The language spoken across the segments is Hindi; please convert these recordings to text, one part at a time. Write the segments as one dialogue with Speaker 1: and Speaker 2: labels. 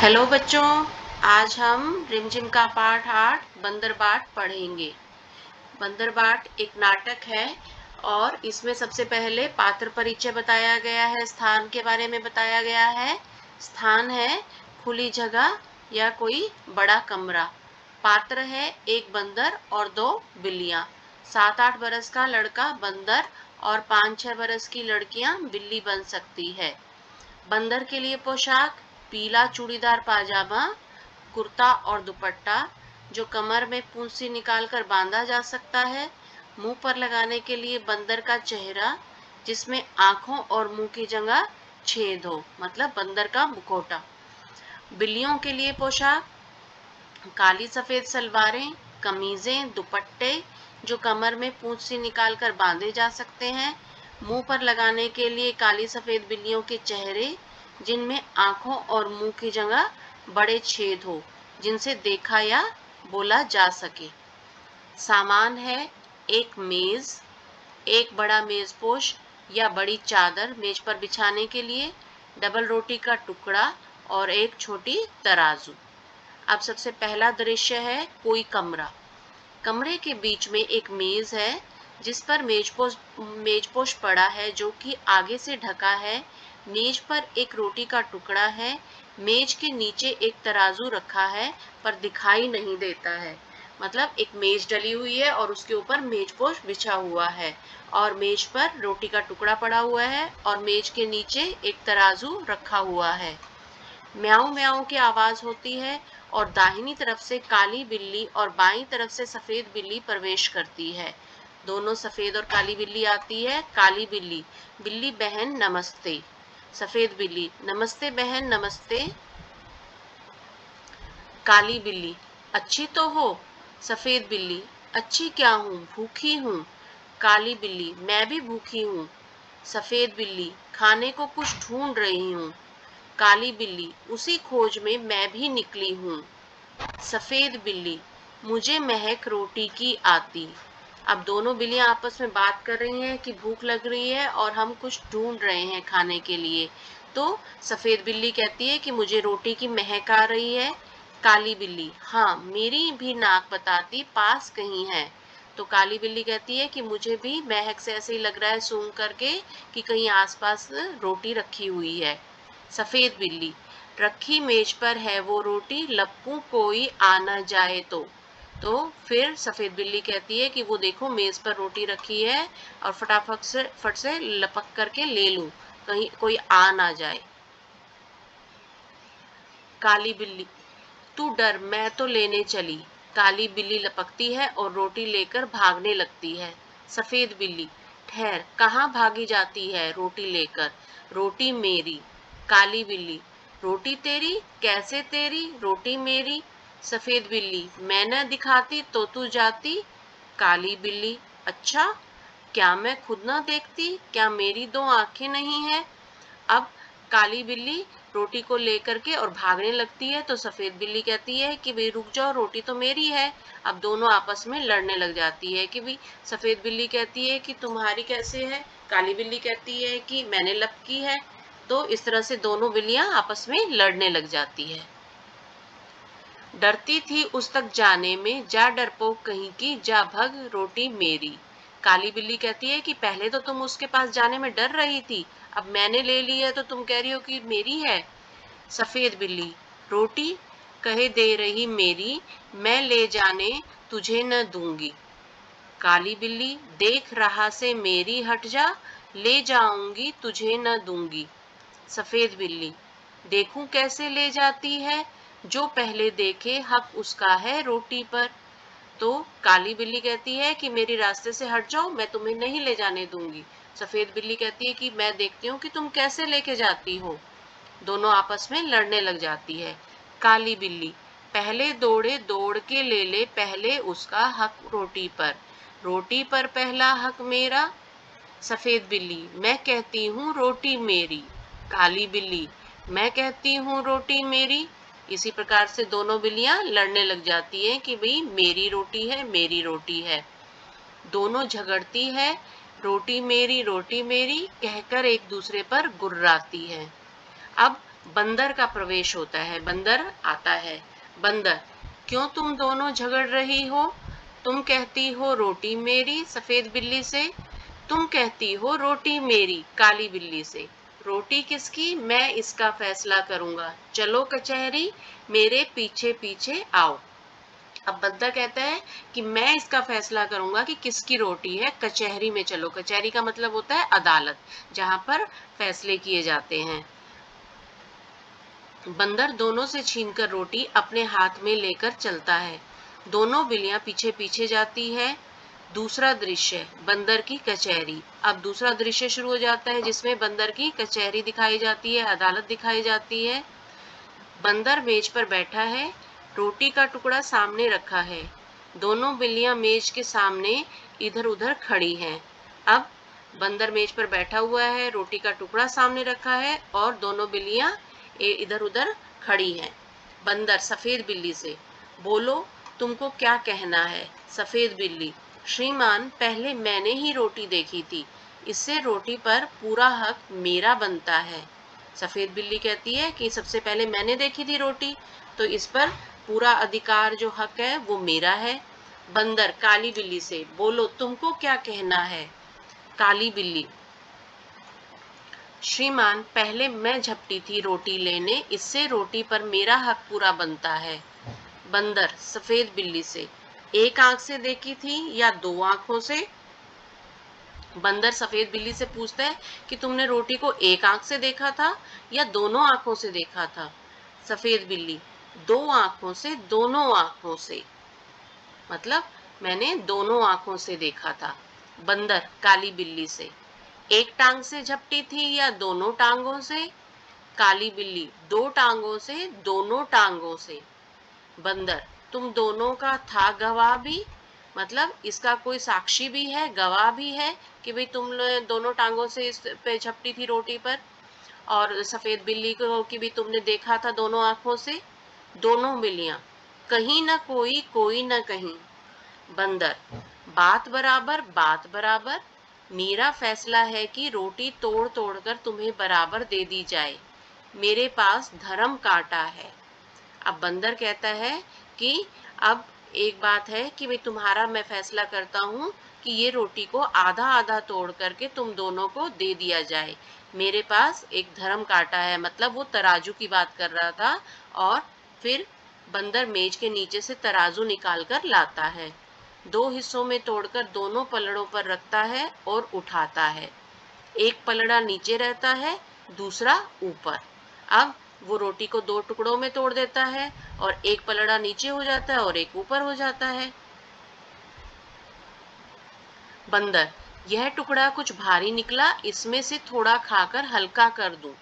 Speaker 1: हेलो बच्चों, आज हम रिमझिम का पाठ 8 बंदरबाट पढ़ेंगे। बंदरबाट एक नाटक है और इसमें सबसे पहले पात्र परिचय बताया गया है, स्थान के बारे में बताया गया है। स्थान है खुली जगह या कोई बड़ा कमरा। पात्र है एक बंदर और 2 बिल्लियां। 7-8 बरस का लड़का बंदर और 5-6 बरस की लड़कियां बिल्ली बन सकती है। बंदर के लिए पोशाक पीला चूड़ीदार पाजामा, कुर्ता और दुपट्टा जो कमर में पूंछी निकालकर बांधा जा सकता है। मुंह पर लगाने के लिए बंदर का चेहरा जिसमें आंखों और मुंह की जगह छेद हो, मतलब बंदर का मुखौटा। बिल्लियों के लिए पोशाक काली सफेद सलवारें, कमीजें, दुपट्टे जो कमर में पूंछ से निकालकर बांधे जा सकते हैं। मुंह पर लगाने के लिए काली सफेद बिल्लियों के चेहरे जिनमें आंखों और मुंह की जगह बड़े छेद हो, जिनसे देखा या बोला जा सके। सामान है एक मेज, एक बड़ा मेजपोश या बड़ी चादर मेज पर बिछाने के लिए, डबल रोटी का टुकड़ा और एक छोटी तराजू। अब सबसे पहला दृश्य है कोई कमरा। कमरे के बीच में एक मेज है जिस पर मेजपोश पड़ा है जो कि आगे से ढका है। मेज पर एक रोटी का टुकड़ा है। मेज के नीचे एक तराजू रखा है पर दिखाई नहीं देता है, मतलब एक मेज डली हुई है और उसके ऊपर मेजपोश बिछा हुआ है और मेज पर रोटी का टुकड़ा पड़ा हुआ है और मेज के नीचे एक तराजू रखा हुआ है। म्याऊं म्याऊं की आवाज होती है और दाहिनी तरफ से काली बिल्ली और बाईं तरफ से सफेद बिल्ली प्रवेश करती है। दोनों सफेद और काली बिल्ली आती है। काली बिल्ली, बिल्ली बहन नमस्ते। सफेद बिल्ली, नमस्ते बहन नमस्ते। काली बिल्ली, अच्छी तो हो। सफेद बिल्ली, अच्छी क्या हूँ, भूखी हूँ। काली बिल्ली, मैं भी भूखी हूँ। सफेद बिल्ली, खाने को कुछ ढूंढ रही हूँ। काली बिल्ली, उसी खोज में मैं भी निकली हूँ। सफेद बिल्ली, मुझे महक रोटी की आती। अब दोनों बिल्लियां आपस में बात कर रही हैं कि भूख लग रही है और हम कुछ ढूंढ रहे हैं खाने के लिए। तो सफेद बिल्ली कहती है कि मुझे रोटी की महक आ रही है। काली बिल्ली, हाँ मेरी भी नाक बताती पास कहीं है। तो काली बिल्ली कहती है कि मुझे भी महक से ऐसे ही लग रहा है सूंघ करके कि कहीं आसपास रोटी रखी हुई है। सफेद बिल्ली, रखी मेज पर है वो रोटी, लपकूं कोई आ न जाए तो फिर सफेद बिल्ली कहती है कि वो देखो मेज पर रोटी रखी है और फट से लपक करके ले लूं, कहीं कोई आ ना जाए। काली बिल्ली, तू डर मैं तो लेने चली। काली बिल्ली लपकती है और रोटी लेकर भागने लगती है। सफेद बिल्ली, ठहर कहाँ भागी जाती है रोटी लेकर। रोटी मेरी। काली बिल्ली, रोटी तेरी, कैसे तेरी, रोटी मेरी। सफेद बिल्ली, मैं न दिखाती तो तू जाती। काली बिल्ली, अच्छा क्या मैं खुद न देखती, क्या मेरी 2 आंखें नहीं है। अब काली बिल्ली रोटी को लेकर के और भागने लगती है तो सफेद बिल्ली कहती है कि भाई रुक जाओ, रोटी तो मेरी है। अब दोनों आपस में लड़ने लग जाती है कि भाई सफेद बिल्ली कहती है कि तुम्हारी कैसे है, काली बिल्ली कहती है कि मैंने लपकी है। तो इस तरह से दोनों बिल्लियां आपस में लड़ने लग जाती है। डरती थी उस तक जाने में, जा डरपोक कहीं की, जा भग रोटी मेरी। काली बिल्ली कहती है कि पहले तो तुम उसके पास जाने में डर रही थी, अब मैंने ले ली है तो तुम कह रही हो कि मेरी है। सफेद बिल्ली, रोटी कहे दे रही मेरी, मैं ले जाने तुझे न दूंगी। काली बिल्ली, देख रहा से मेरी हट जा, ले जाऊंगी तुझे न दूंगी। सफेद बिल्ली, देखूं कैसे ले जाती है, जो पहले देखे हक उसका है रोटी पर। तो काली बिल्ली कहती है कि मेरी रास्ते से हट जाओ, मैं तुम्हें नहीं ले जाने दूंगी। सफेद बिल्ली कहती है कि मैं देखती हूँ कि तुम कैसे लेके जाती हो। दोनों आपस में लड़ने लग जाती है। काली बिल्ली, पहले दौड़े दौड़ के ले ले पहले उसका हक रोटी पर, रोटी पर पहला हक मेरा। सफेद बिल्ली, मैं कहती हूँ रोटी मेरी। काली बिल्ली, मैं कहती हूँ रोटी मेरी। इसी प्रकार से दोनों बिल्लियां लड़ने लग जाती हैं कि भाई मेरी रोटी है, मेरी रोटी है। दोनों झगड़ती है, रोटी मेरी कहकर एक दूसरे पर गुर्राती है। अब बंदर का प्रवेश होता है, बंदर आता है। बंदर, क्यों तुम दोनों झगड़ रही हो? तुम कहती हो रोटी मेरी सफेद बिल्ली से, तुम कहती हो रोटी मेरी काली बिल्ली से। रोटी किसकी? मैं इसका फैसला करूंगा। चलो कचहरी, मेरे पीछे पीछे आओ। अब बंदर कहता है कि मैं इसका फैसला करूंगा कि किसकी रोटी है। कचहरी में चलो। कचहरी का मतलब होता है अदालत, जहां पर फैसले किए जाते हैं। बंदर दोनों से छीनकर रोटी अपने हाथ में लेकर चलता है। दोनों बिल्लियां पीछे पीछे जाती है। दूसरा दृश्य, बंदर की कचहरी। अब दूसरा दृश्य शुरू हो जाता है, जिसमें बंदर की कचहरी दिखाई जाती है, अदालत दिखाई जाती है। बंदर मेज पर बैठा है, रोटी का टुकड़ा सामने रखा है। दोनों बिल्लियां मेज के सामने इधर उधर खड़ी हैं। अब बंदर मेज पर बैठा हुआ है, रोटी का टुकड़ा सामने रखा है और दोनों बिल्लियां इधर उधर खड़ी हैं। बंदर सफेद बिल्ली से, बोलो तुमको क्या कहना है? सफेद बिल्ली, श्रीमान पहले मैंने ही रोटी देखी थी, इससे रोटी पर पूरा हक मेरा बनता है। सफेद बिल्ली कहती है कि सबसे पहले मैंने देखी थी रोटी, तो इस पर पूरा अधिकार जो हक है वो मेरा है। बंदर काली बिल्ली से, बोलो तुमको क्या कहना है? काली बिल्ली, श्रीमान पहले मैं झपटी थी रोटी लेने, इससे रोटी पर मेरा हक पूरा बनता है। बंदर सफेद बिल्ली से, एक आंख से देखी थी या दो आंखों से? बंदर सफेद बिल्ली से पूछता है कि तुमने रोटी को एक आंख से देखा था या दोनों आंखों से देखा था? सफेद बिल्ली, दो आंखों से, दोनों आंखों से, मतलब मैंने दोनों आंखों से देखा था। बंदर काली बिल्ली से, एक टांग से झपटी थी या दोनों टांगों से? काली बिल्ली, दो टांगों से, दोनों टांगों से। बंदर, तुम दोनों का था गवाह भी, मतलब इसका कोई साक्षी भी है, गवाह भी है कि भाई तुम दोनों टांगों से इस पे झपटी थी रोटी पर, और सफेद बिल्ली को कि भी तुमने देखा था दोनों आंखों से? दोनों बिल्लियां, कहीं ना कोई, कोई ना कहीं। बंदर, बात बराबर, बात बराबर। मेरा फैसला है कि रोटी तोड़ तोड़ कर तुम्हें बराबर दे दी जाए। मेरे पास धर्म कांटा है। अब बंदर कहता है कि अब एक बात है कि भाई तुम्हारा मैं फैसला करता हूँ कि ये रोटी को आधा आधा तोड़ करके तुम दोनों को दे दिया जाए। मेरे पास एक धर्म कांटा है, मतलब वो तराजू की बात कर रहा था। और फिर बंदर मेज के नीचे से तराजू निकाल कर लाता है, दो हिस्सों में तोड़कर दोनों पलड़ों पर रखता है और उठाता है। एक पलड़ा नीचे रहता है, दूसरा ऊपर। अब वो रोटी को दो टुकड़ों में तोड़ देता है और एक पलड़ा नीचे हो जाता है और एक ऊपर हो जाता है। बंदर, यह टुकड़ा कुछ भारी निकला, इसमें से थोड़ा खाकर हल्का कर दूं।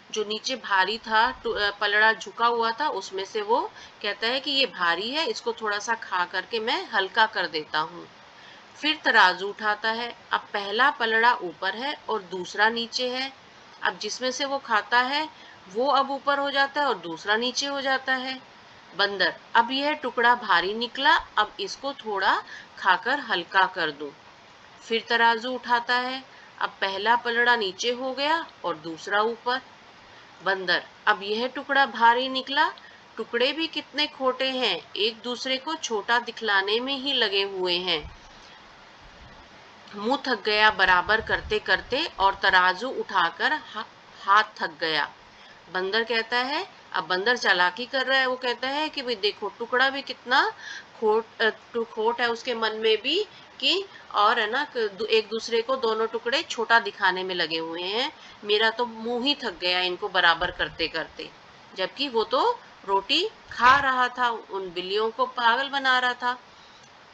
Speaker 1: जो नीचे भारी था, पलड़ा झुका हुआ था, उसमें से वो कहता है कि ये भारी है, इसको थोड़ा सा खा करके मैं हल्का कर देता हूँ। फिर तराजू उठाता है। अब पहला पलड़ा ऊपर है और दूसरा नीचे है। अब जिसमें से वो खाता है वो अब ऊपर हो जाता है और दूसरा नीचे हो जाता है। बंदर, अब यह टुकड़ा भारी निकला, अब इसको थोड़ा खाकर हल्का कर दूं। फिर तराजू उठाता है। अब पहला पलड़ा नीचे हो गया और दूसरा ऊपर। बंदर, अब यह टुकड़ा भारी निकला, टुकड़े भी कितने खोटे हैं, एक दूसरे को छोटा दिखलाने में ही लगे हुए हैं। मुंह थक गया बराबर करते करते और तराजू उठाकर हाथ थक गया। बंदर कहता है, अब बंदर चालाकी कर रहा है, वो कहता है कि भाई देखो टुकड़ा भी कितना खोट है उसके मन में भी, कि और है ना एक दूसरे को दोनों टुकड़े छोटा दिखाने में लगे हुए हैं। मेरा तो मुंह ही थक गया इनको बराबर करते करते। जबकि वो तो रोटी खा रहा था, उन बिल्लियों को पागल बना रहा था।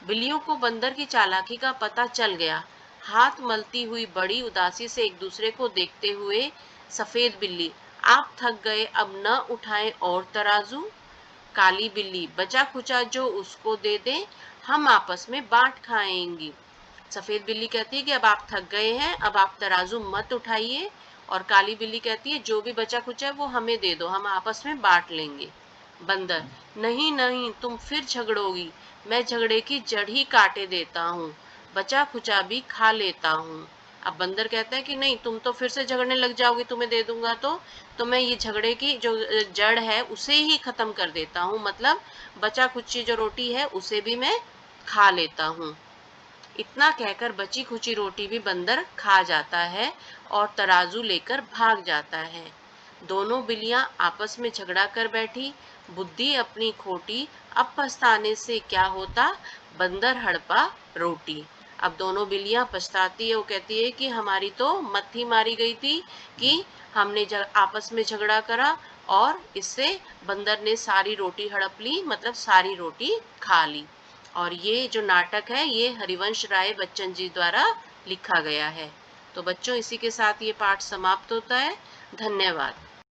Speaker 1: बिल्लियों को बंदर की चालाकी का पता चल गया। हाथ मलती हुई बड़ी उदासी से एक दूसरे को देखते हुए सफेद बिल्ली, आप थक गए, अब न उठाएं और तराजू? काली बिल्ली, बचा खुचा जो उसको दे दें, हम आपस में बांट खाएंगी। सफेद बिल्ली कहती है कि अब आप थक गए हैं, अब आप तराजू मत उठाइए। और काली बिल्ली कहती है जो भी बचा खुचा है वो हमें दे दो, हम आपस में बांट लेंगे। बंदर, नहीं नहीं, तुम फिर झगड़ोगी, मैं झगड़े की जड़ ही काटे देता हूँ, बचा खुचा भी खा लेता हूँ। अब बंदर कहता है कि नहीं, तुम तो फिर से झगड़ने लग जाओगे, तुम्हें दे दूंगा तो मैं ये झगड़े की जो जड़ है उसे ही खत्म कर देता हूँ, मतलब बचा खुची जो रोटी है उसे भी मैं खा लेता हूँ। इतना कहकर बची खुची रोटी भी बंदर खा जाता है और तराजू लेकर भाग जाता है। दोनों बिल्लियां आपस में झगड़ा कर बैठी, बुद्धि अपनी खोटी, अब पछताने से क्या होता, बंदर हड़पा रोटी। अब दोनों बिल्लियां पछताती है, वो कहती है कि हमारी तो मत्थी मारी गई थी कि हमने आपस में झगड़ा करा और इससे बंदर ने सारी रोटी हड़प ली, मतलब सारी रोटी खा ली। और ये जो नाटक है ये हरिवंश राय बच्चन जी द्वारा लिखा गया है। तो बच्चों, इसी के साथ ये पाठ समाप्त होता है। धन्यवाद।